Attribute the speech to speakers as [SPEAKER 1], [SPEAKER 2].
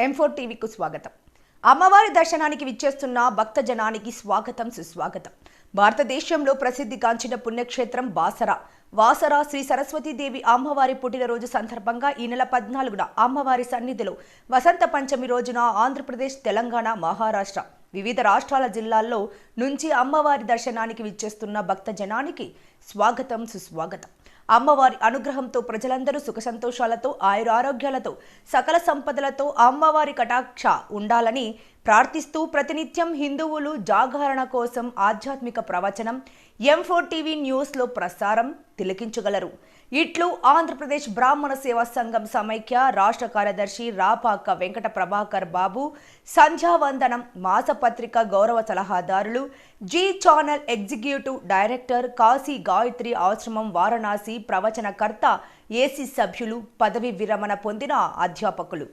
[SPEAKER 1] M4 టీవీకు స్వాగతం. అమ్మవారి దర్శనానికి విచ్చేస్తున్న భక్త జనానికి స్వాగతం సుస్వాగతం. భారతదేశంలో ప్రసిద్ధిగాంచిన పుణ్యక్షేత్రం వాసర శ్రీ సరస్వతీదేవి అమ్మవారి పుట్టినరోజు సందర్భంగా ఈ నెల 14న అమ్మవారి సన్నిధిలో వసంత పంచమి రోజున ఆంధ్రప్రదేశ్, తెలంగాణ, మహారాష్ట్ర వివిధ రాష్ట్రాల జిల్లాల్లో నుంచి అమ్మవారి దర్శనానికి విచ్చేస్తున్న భక్త జనానికి స్వాగతం సుస్వాగతం. అమ్మవారి అనుగ్రహంతో ప్రజలందరూ సుఖ సంతోషాలతో, ఆయురారోగ్యాలతో, సకల సంపదలతో అమ్మవారి కటాక్ష ఉండాలని ప్రార్థిస్తూ ప్రతినిత్యం హిందువులు జాగరణ కోసం ఆధ్యాత్మిక ప్రవచనం M4 టీవీ న్యూస్లో ప్రసారం తిలకించగలరు. ఇట్లు ఆంధ్రప్రదేశ్ బ్రాహ్మణ సేవా సంఘం సమైక్య రాష్ట్ర కార్యదర్శి రాపాక వెంకట ప్రభాకర్ బాబు, సంధ్యావందనం మాసపత్రిక గౌరవ సలహాదారులు, Zee channel executive director, Kashi Gayatri Ashramam Varanasi ప్రవచనకర్త, AC సభ్యులు, పదవి విరమణ పొందిన అధ్యాపకులు.